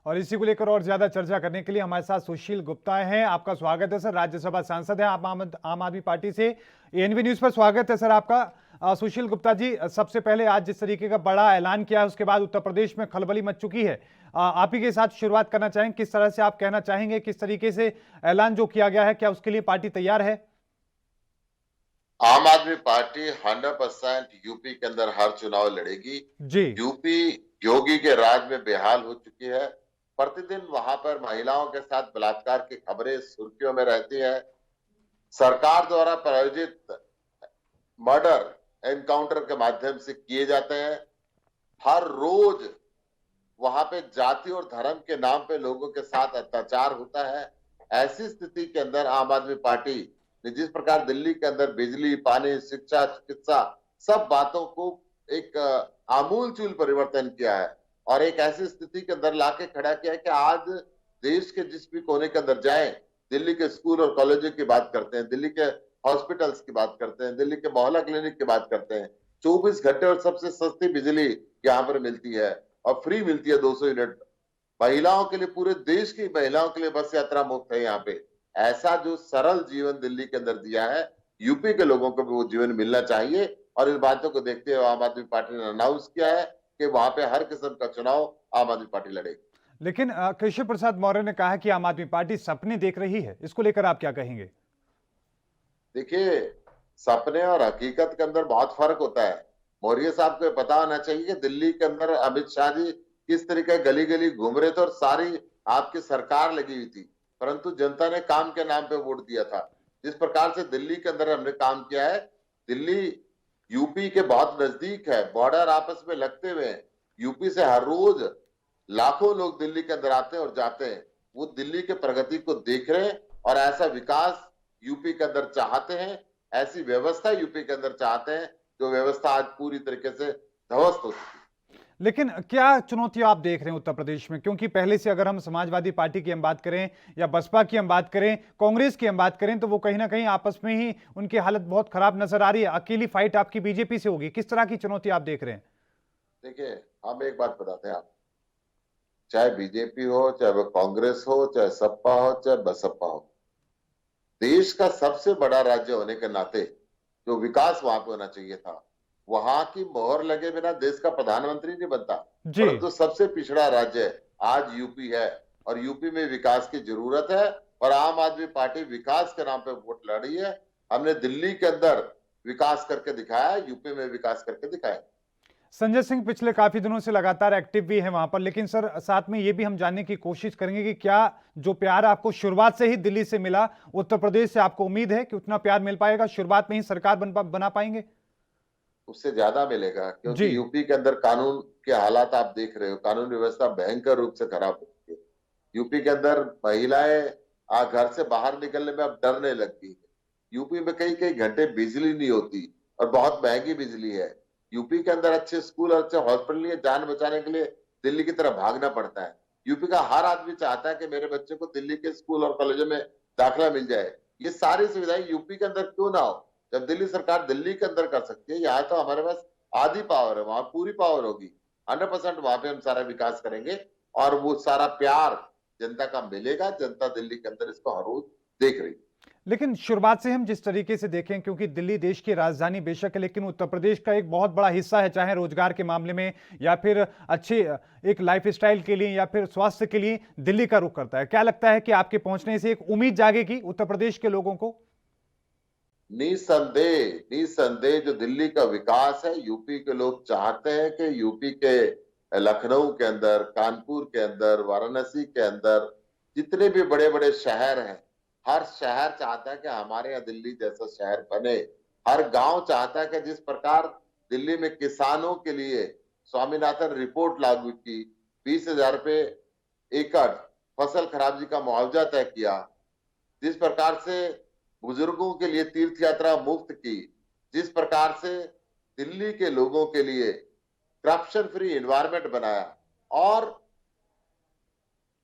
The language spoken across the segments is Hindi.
और इसी को लेकर और ज्यादा चर्चा करने के लिए हमारे साथ सुशील गुप्ता हैं। आपका स्वागत है सर, राज्यसभा सांसद हैं आप आम आदमी पार्टी से। एएनबी न्यूज पर स्वागत है सर आपका। सुशील गुप्ता जी, सबसे पहले आज जिस तरीके का बड़ा ऐलान किया है उसके बाद उत्तर प्रदेश में खलबली मच चुकी है। आप ही के साथ शुरुआत करना चाहेंगे, किस तरह से आप कहना चाहेंगे, किस तरीके से ऐलान जो किया गया है, क्या उसके लिए पार्टी तैयार है? आम आदमी पार्टी 100% यूपी के अंदर हर चुनाव लड़ेगी। जी। यूपी योगी के राज में बेहाल हो चुकी है। प्रतिदिन वहां पर महिलाओं के साथ बलात्कार की खबरें सुर्खियों में रहती है। सरकार द्वारा प्रायोजित मर्डर एनकाउंटर के माध्यम से किए जाते हैं। हर रोज वहां पे जाति और धर्म के नाम पे लोगों के साथ अत्याचार होता है। ऐसी स्थिति के अंदर आम आदमी पार्टी ने जिस प्रकार दिल्ली के अंदर बिजली, पानी, शिक्षा, चिकित्सा सब बातों को एक आमूलचूल परिवर्तन किया है और एक ऐसी स्थिति के अंदर लाके खड़ा किया है कि आज देश के जिस भी कोने के अंदर जाए, दिल्ली के स्कूल और कॉलेजों की बात करते हैं, दिल्ली के हॉस्पिटल्स की बात करते हैं, दिल्ली के मोहल्ला क्लिनिक की बात करते हैं। 24 घंटे और सबसे सस्ती बिजली यहाँ पर मिलती है और फ्री मिलती है 200 यूनिट। महिलाओं के लिए, पूरे देश की महिलाओं के लिए बस यात्रा मुफ्त है यहाँ पे। ऐसा जो सरल जीवन दिल्ली के अंदर दिया है, यूपी के लोगों को भी वो जीवन मिलना चाहिए। और इन बातों को देखते हुए आम आदमी पार्टी ने अनाउंस किया है कि वहां पे हर किस्म का चुनाव आम आदमी पार्टी लड़ेगी। लेकिन केशव प्रसाद मौर्य ने कहा कि आम आदमी पार्टी सपने देख रही है, इसको लेकर आप क्या कहेंगे? देखिए, सपने और हकीकत के अंदर बहुत फर्क होता है। मौर्य साहब को पता होना चाहिए कि दिल्ली के अंदर अमित शाह जी किस तरीके गली गली घूम रहे थे और सारी आपकी सरकार लगी हुई थी, परंतु जनता ने काम के नाम पे वोट दिया था। जिस प्रकार से दिल्ली के अंदर हमने काम किया है, दिल्ली यूपी के बहुत नजदीक है, बॉर्डर आपस में लगते हुए हैं। यूपी से हर रोज लाखों लोग दिल्ली के अंदर आते हैं और जाते हैं। वो दिल्ली के प्रगति को देख रहे हैं और ऐसा विकास यूपी के अंदर चाहते हैं, ऐसी व्यवस्था यूपी के अंदर चाहते हैं जो व्यवस्था आज पूरी तरीके से ध्वस्त हो चुकी है। लेकिन क्या चुनौतियां आप देख रहे हैं उत्तर प्रदेश में? क्योंकि पहले से अगर हम समाजवादी पार्टी की हम बात करें या बसपा की हम बात करें, कांग्रेस की हम बात करें, तो वो कहीं ना कहीं आपस में ही उनकी हालत बहुत खराब नजर आ रही है। अकेली फाइट आपकी बीजेपी से होगी। किस तरह की चुनौती आप देख रहे हैं? देखिए, हम एक बात बताते हैं आप, चाहे बीजेपी हो, चाहे वो कांग्रेस हो, चाहे सपा हो, चाहे बसपा हो, देश का सबसे बड़ा राज्य होने के नाते जो विकास वहां पे होना चाहिए था, वहां की मोहर लगे बिना देश का प्रधानमंत्री नहीं बनता। जी। परंतु सबसे पिछड़ा राज्य आज यूपी है और यूपी में विकास की जरूरत है और आम आदमी पार्टी विकास के नाम पे वोट लड़ रही है। हमने दिल्ली के अंदर विकास करके दिखाया, यूपी में विकास करके दिखाया। संजय सिंह पिछले काफी दिनों से लगातार एक्टिव भी है वहां पर, लेकिन सर साथ में ये भी हम जानने की कोशिश करेंगे कि क्या जो प्यार आपको शुरुआत से ही दिल्ली से मिला, उत्तर प्रदेश से आपको उम्मीद है कि उतना प्यार मिल पाएगा, शुरुआत में ही सरकार बना पाएंगे? उससे ज्यादा मिलेगा, जी। क्योंकि यूपी के अंदर कानून के हालात आप देख रहे हो, कानून व्यवस्था भयंकर रूप से खराब हो चुकी है। यूपी के अंदर महिलाएं घर से बाहर निकलने में अब डरने लगती है। यूपी में कई कई घंटे बिजली नहीं होती और बहुत महंगी बिजली है। यूपी के अंदर अच्छे स्कूल और अच्छे हॉस्पिटल नहीं है, जान बचाने के लिए दिल्ली की तरफ भागना पड़ता है। यूपी का हर आदमी चाहता है कि मेरे बच्चे को दिल्ली के स्कूल और कॉलेजों में दाखिला मिल जाए। ये सारी सुविधाएं यूपी के अंदर क्यों ना हो, जब दिल्ली सरकार दिल्ली के अंदर कर सकती है। यहाँ तो हमारे पास आधी पावर है, वहां पूरी पावर होगी। 100% वहां पे हम सारा विकास करेंगे और वो सारा प्यार जनता का मिलेगा। जनता दिल्ली के अंदर इसको हर रोज देख रही है। लेकिन शुरुआत से हम जिस तरीके से देखें, क्योंकि दिल्ली देश की राजधानी बेशक है, लेकिन उत्तर प्रदेश का एक बहुत बड़ा हिस्सा है, चाहे रोजगार के मामले में या फिर अच्छे एक लाइफस्टाइल के लिए या फिर स्वास्थ्य के लिए दिल्ली का रुख करता है। क्या लगता है कि आपके पहुंचने से एक उम्मीद जागेगी उत्तर प्रदेश के लोगों को? निसंदेह निसंदेह जो दिल्ली का विकास है, यूपी के लोग चाहते हैं कि यूपी के लखनऊ के अंदर, कानपुर के अंदर, वाराणसी के अंदर जितने भी बड़े बड़े शहर हैं, हर शहर चाहता है कि हमारे यहाँ दिल्ली जैसा शहर बने। हर गांव चाहता है कि जिस प्रकार दिल्ली में किसानों के लिए स्वामीनाथन रिपोर्ट लागू की, 20,000 रुपए एकड़ फसल खराबी का मुआवजा तय किया, जिस प्रकार से बुजुर्गों के लिए तीर्थ यात्रा मुफ्त की, जिस प्रकार से दिल्ली के लोगों के लिए करप्शन फ्री एनवायरनमेंट बनाया और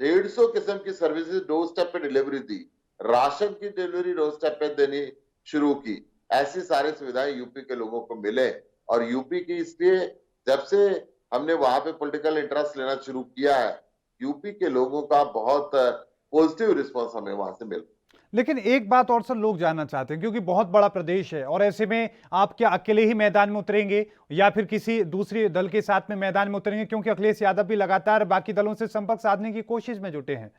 150 किस्म की सर्विसेज डोर स्टेप पे डिलीवरी दी, राशन की डिलीवरी डोर स्टेप पे देनी शुरू की, ऐसी सारी सुविधाएं यूपी के लोगों को मिले। और यूपी की इसलिए जब से हमने वहां पे पॉलिटिकल इंटरेस्ट लेना शुरू किया है, यूपी के लोगों का बहुत पॉजिटिव रिस्पांस हमें वहां से मिला। लेकिन एक बात और सर लोग जानना चाहते हैं, क्योंकि बहुत बड़ा प्रदेश है और ऐसे में आप क्या अकेले ही मैदान में उतरेंगे या फिर किसी दूसरे दल के साथ में मैदान में उतरेंगे, क्योंकि अखिलेश यादव भी लगातार बाकी दलों से संपर्क साधने की कोशिश में जुटे हैं।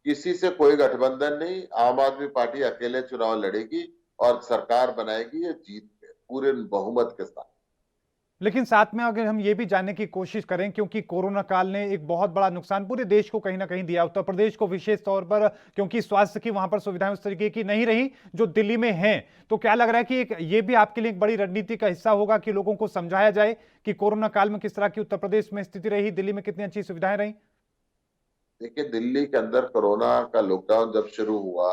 किसी से कोई गठबंधन नहीं, आम आदमी पार्टी अकेले चुनाव लड़ेगी और सरकार बनाएगी, ये जीत के पूरे बहुमत के साथ। लेकिन साथ में अगर हम ये भी जानने की कोशिश करें, क्योंकि कोरोना काल ने एक बहुत बड़ा नुकसान पूरे देश को कहीं ना कहीं दिया, उत्तर प्रदेश को विशेष तौर पर, क्योंकि स्वास्थ्य की वहां पर सुविधाएं उस तरीके की नहीं रही जो दिल्ली में हैं। तो क्या लग रहा है कि एक ये भी आपके लिए एक बड़ी रणनीति का हिस्सा होगा कि लोगों को समझाया जाए कि कोरोना काल में किस तरह की उत्तर प्रदेश में स्थिति रही, दिल्ली में कितनी अच्छी सुविधाएं रही? देखिए, दिल्ली के अंदर कोरोना का लॉकडाउन जब शुरू हुआ,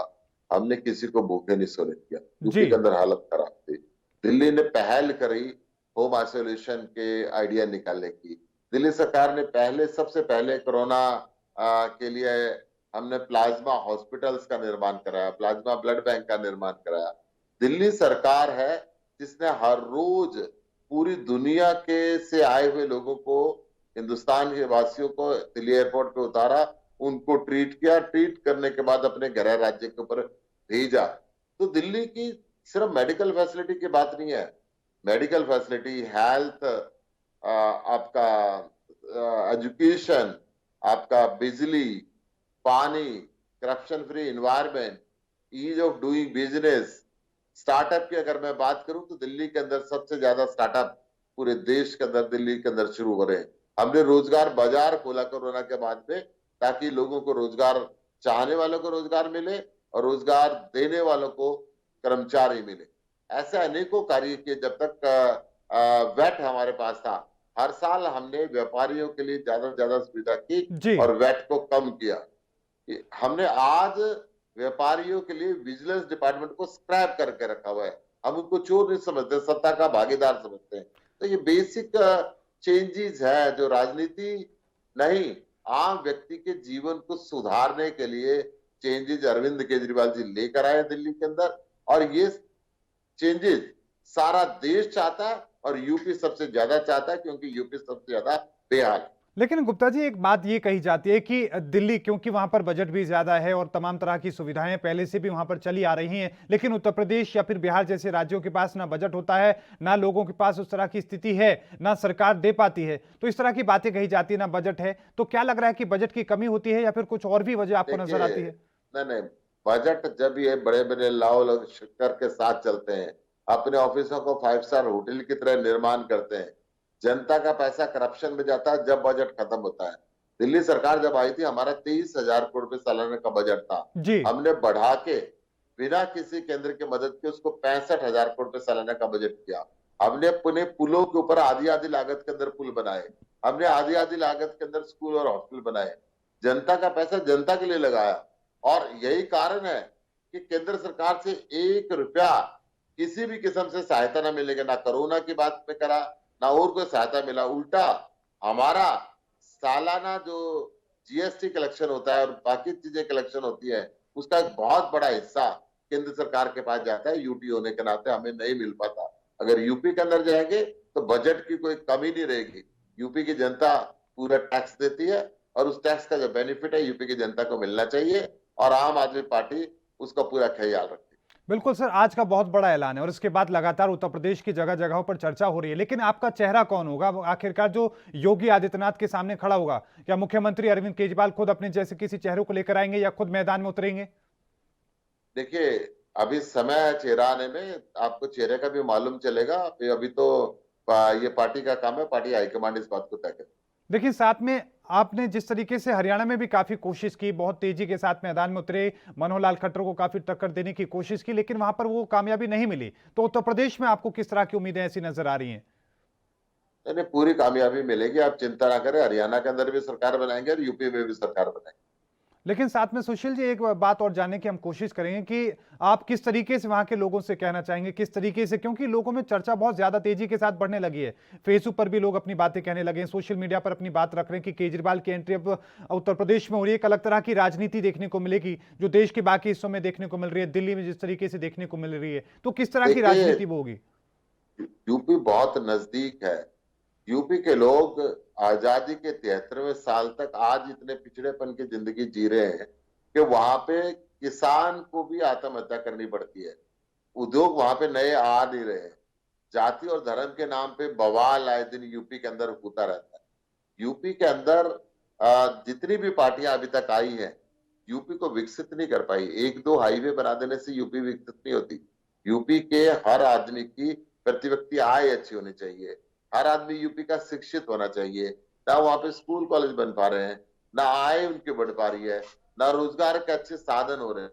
हमने किसी को भूखे नहीं सोने दिया। जी। यूपी के अंदर हालत खराब थी। दिल्ली ने पहल करी होम आइसोलेशन के आइडिया निकालने की। दिल्ली सरकार ने सबसे पहले कोरोना के लिए हमने प्लाज्मा हॉस्पिटल्स का निर्माण कराया, प्लाज्मा ब्लड बैंक का निर्माण कराया। दिल्ली सरकार है जिसने हर रोज पूरी दुनिया के से आए हुए लोगों को, हिंदुस्तान के वासियों को दिल्ली एयरपोर्ट पे उतारा, उनको ट्रीट किया, ट्रीट करने के बाद अपने गृह राज्य के ऊपर भेजा। तो दिल्ली की सिर्फ मेडिकल फैसिलिटी की बात नहीं है, मेडिकल फैसिलिटी, हेल्थ, आपका एजुकेशन, आपका बिजली, पानी, corruption free environment, ease of doing business, startup की अगर मैं बात करूं तो दिल्ली के अंदर सबसे ज्यादा स्टार्टअप पूरे देश के अंदर दिल्ली के अंदर शुरू हो रहे हैं। हमने रोजगार बाजार खोला कोरोना के बाद में, ताकि लोगों को रोजगार, चाहने वालों को रोजगार मिले और रोजगार देने वालों को कर्मचारी मिले। ऐसे अनेकों कार्य किए जब तक वैट हमारे पास था। हर साल हमने व्यापारियों के लिए ज्यादा से ज्यादा सुविधा की जी। और वैट को कम किया। हमने आज व्यापारियों के लिए विजिलेंस डिपार्टमेंट को स्क्रैप करके रखा हुआ है। हम उनको चोर नहीं समझते, सत्ता का भागीदार समझते हैं। तो ये बेसिक चेंजेस है जो राजनीति नहीं, आम व्यक्ति के जीवन को सुधारने के लिए चेंजेस अरविंद केजरीवाल जी लेकर आए दिल्ली के अंदर, और ये चेंजेस सारा देश चाहता है और यूपी सबसे ज्यादा चाहता है, क्योंकि यूपी सबसे ज्यादा बेहाल है। लेकिन गुप्ता जी, एक बात ये कही जाती है कि दिल्ली, क्योंकि वहां पर बजट भी ज्यादा है और तमाम तरह की सुविधाएं पहले से भी वहां पर चली आ रही हैं, लेकिन उत्तर प्रदेश या फिर बिहार जैसे राज्यों के पास ना बजट होता है, ना लोगों के पास उस तरह की स्थिति है, ना सरकार दे पाती है। तो इस तरह की बातें कही जाती है, ना बजट है। तो क्या लग रहा है कि बजट की कमी होती है या फिर कुछ और भी वजह आपको नजर आती देखिए, है? नहीं, बजट जब ये बड़े बड़े लाओ शक्कर के साथ चलते हैं, अपने ऑफिसों को 5 स्टार होटल की तरह निर्माण करते हैं, जनता का पैसा करप्शन में जाता है जब बजट खत्म होता है। दिल्ली सरकार जब आई थी, हमारा 23,000 करोड़ रुपए सालाना का बजट था। जी। हमने बढ़ा के बिना किसी केंद्र की मदद के उसको 65,000 करोड़ रुपए सालाना का बजट किया। हमने अपने पुलों के ऊपर आधी आधी लागत के अंदर पुल बनाए, हमने आधी आधी लागत के अंदर स्कूल और हॉस्पिटल बनाए। जनता का पैसा जनता के लिए लगाया, और यही कारण है कि केंद्र सरकार से 1 रुपया किसी भी किस्म से सहायता ना मिलेगा। ना कोरोना की बात में करा, ना और कोई सहायता मिला। उल्टा हमारा सालाना जो जीएसटी कलेक्शन होता है और बाकी चीजें कलेक्शन होती है, उसका एक बहुत बड़ा हिस्सा केंद्र सरकार के पास जाता है। यूटी होने के नाते हमें नहीं मिल पाता। अगर यूपी के अंदर जाएंगे तो बजट की कोई कमी नहीं रहेगी। यूपी की जनता पूरा टैक्स देती है और उस टैक्स का जो बेनिफिट है यूपी की जनता को मिलना चाहिए, और आम आदमी पार्टी उसका पूरा ख्याल रखती है। बिल्कुल सर, आज का बहुत बड़ा ऐलान है और इसके बाद लगातार उत्तर प्रदेश की जगह जगहों पर चर्चा हो रही है, लेकिन आपका चेहरा कौन होगा आखिरकार जो योगी आदित्यनाथ के सामने खड़ा होगा? क्या मुख्यमंत्री अरविंद केजरीवाल खुद अपने जैसे किसी चेहरे को लेकर आएंगे या खुद मैदान में उतरेंगे? देखिए, अभी समय है चेहरा आने में, आपको चेहरे का भी मालूम चलेगा। अभी तो ये पार्टी का काम है, पार्टी हाईकमांड इस बात को तय करे। देखिए, साथ में आपने जिस तरीके से हरियाणा में भी काफी कोशिश की, बहुत तेजी के साथ मैदान में उतरे, मनोहर लाल खट्टर को काफी टक्कर देने की कोशिश की, लेकिन वहां पर वो कामयाबी नहीं मिली। तो उत्तर प्रदेश में आपको किस तरह की उम्मीदें ऐसी नजर आ रही हैं? नहीं, पूरी कामयाबी मिलेगी, आप चिंता ना करें। हरियाणा के अंदर भी सरकार बनाएंगे और यूपी में भी सरकार बनाएंगे। लेकिन साथ में सुशील जी, एक बात और जानने की हम कोशिश करेंगे कि आप किस तरीके से वहां के लोगों से कहना चाहेंगे, किस तरीके से, क्योंकि लोगों में चर्चा बहुत ज्यादा तेजी के साथ बढ़ने लगी है। फेसबुक पर भी लोग अपनी बातें कहने लगे हैं, सोशल मीडिया पर अपनी बात रख रहे हैं कि केजरीवाल की एंट्री अब उत्तर प्रदेश में हो रही है। एक अलग तरह की राजनीति देखने को मिलेगी जो देश के बाकी हिस्सों में देखने को मिल रही है, दिल्ली में जिस तरीके से देखने को मिल रही है। तो किस तरह की देखिए, राजनीति वो होगी? यूपी बहुत नजदीक है, यूपी के लोग आजादी के 73वें साल तक आज इतने पिछड़ेपन की जिंदगी जी रहे हैं कि वहां पे किसान को भी आत्महत्या करनी पड़ती है। उद्योग वहां पे नए आ नहीं रहे। जाति और धर्म के नाम पे बवाल आए दिन यूपी के अंदर होता रहता है। यूपी के अंदर जितनी भी पार्टियां अभी तक आई हैं, यूपी को विकसित नहीं कर पाई। एक दो हाईवे बना देने से यूपी विकसित नहीं होती। यूपी के हर आदमी की प्रति व्यक्ति आय अच्छी होनी चाहिए। हर आदमी यूपी का शिक्षित होना चाहिए। ना वहां पे स्कूल कॉलेज बन पा रहे हैं, ना आय उनकी बढ़ पा रही है, ना रोजगार के अच्छे साधन हो रहे हैं।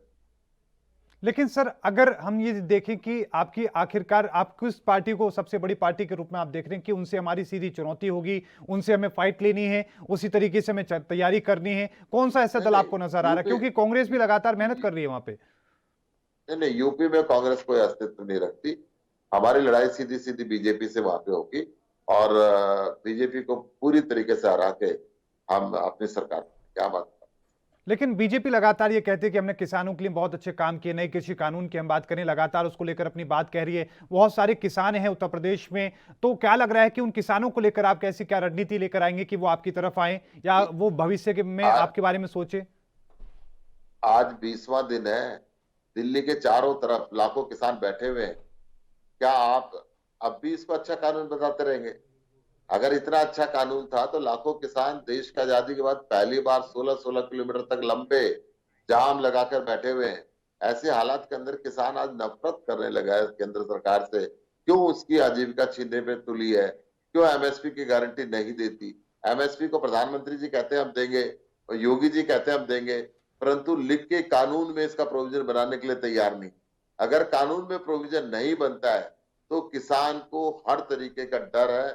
लेकिन सर, अगर हम ये देखें कि आपकी आखिरकार आप किस पार्टी को सबसे बड़ी पार्टी के रूप में आप देख रहे हैं कि उनसे हमारी सीधी चुनौती होगी, उनसे हमें फाइट लेनी है, उसी तरीके से हमें तैयारी करनी है, कौन सा ऐसा दल आपको नजर आ रहा है? क्योंकि कांग्रेस भी लगातार मेहनत कर रही है वहां पे। नहीं, यूपी में कांग्रेस कोई अस्तित्व नहीं रखती। हमारी लड़ाई सीधी सीधी बीजेपी से वहां पे होगी और बीजेपी को पूरी तरीके से हरा के हम अपनी सरकार क्या बात। लेकिन बीजेपी लगातार ये कहती है कि हमने किसानों के लिए बहुत अच्छे काम किए। नए कृषि कानून की हम बात करें, लगातार उसको लेकर अपनी बात कह रही है। बहुत सारे किसान हैं उत्तर प्रदेश में, तो क्या लग रहा है कि उन किसानों को लेकर आप कैसी क्या रणनीति लेकर आएंगे कि वो आपकी तरफ आए या वो भविष्य के में आपके बारे में सोचे? आज 20वां दिन है। दिल्ली के चारों तरफ लाखों किसान बैठे हुए हैं। क्या आप अब भी इसको अच्छा कानून बताते रहेंगे? अगर इतना अच्छा कानून था तो लाखों किसान देश की आजादी के बाद पहली बार 16-16 किलोमीटर तक लंबे जाम लगाकर बैठे हुए हैं। ऐसे हालात के अंदर किसान आज नफरत करने लगा है केंद्र सरकार से। क्यों उसकी आजीविका छीनने पे तुली है? क्यों एमएसपी की गारंटी नहीं देती? एमएसपी को प्रधानमंत्री जी कहते हैं हम देंगे और योगी जी कहते हैं हम देंगे, परंतु लिख के कानून में इसका प्रोविजन बनाने के लिए तैयार नहीं। अगर कानून में प्रोविजन नहीं बनता है तो किसान को हर तरीके का डर है।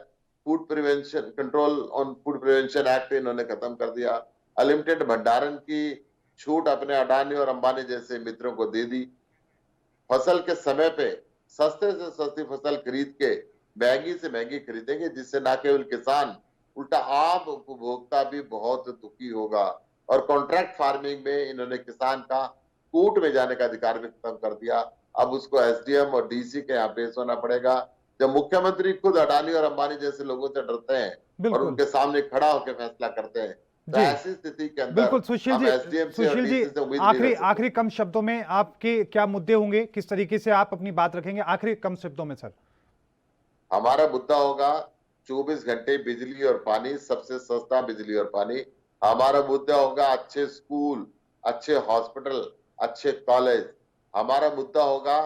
Food prevention control on food prevention act इन्होंने खत्म कर दिया। अनलिमिटेड भंडारण की छूट अपने अडानी और अंबानी जैसे मित्रों को दे दी। फसल के समय पे सस्ते से सस्ती फसल खरीद के महंगी से महंगी खरीदेंगे, जिससे ना केवल किसान उल्टा आम उपभोक्ता भी बहुत दुखी होगा। और कॉन्ट्रैक्ट फार्मिंग में इन्होंने किसान का कोर्ट में जाने का अधिकार भी खत्म कर दिया। अब उसको एसडीएम और डीसी के यहाँ पेश होना पड़ेगा। जब मुख्यमंत्री खुद अडानी और अंबानी जैसे लोगों से डरते हैं और बिल्कुल उनके सामने खड़ा होकर फैसला करते हैं, तो जी, ऐसी स्थिति के अंदर बिल्कुल। सुशील हम जी, एसडीएम से और सुशील जी, डीसी से उम्मीद नहीं आखिरी कर सकते। आखिरी कम शब्दों में आपके क्या मुद्दे होंगे, किस तरीके से आप अपनी बात रखेंगे आखिरी कम शब्दों में सर? हमारा मुद्दा होगा 24 घंटे बिजली और पानी, सबसे सस्ता बिजली और पानी। हमारा मुद्दा होगा अच्छे स्कूल, अच्छे हॉस्पिटल, अच्छे कॉलेज। हमारा मुद्दा होगा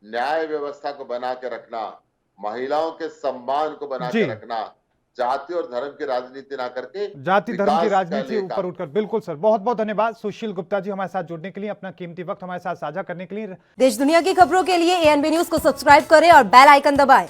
न्याय व्यवस्था को बना के रखना, महिलाओं के सम्मान को बना जी, के रखना, जाति और धर्म की राजनीति ना करके जाति धर्म की विकास का राजनीति लिए ऊपर काम। उठकर। बिल्कुल सर, बहुत बहुत धन्यवाद सुशील गुप्ता जी हमारे साथ जुड़ने के लिए, अपना कीमती वक्त हमारे साथ साझा करने के लिए। देश दुनिया की खबरों के लिए एएनबी न्यूज को सब्सक्राइब करें और बेल आइकन दबाएं।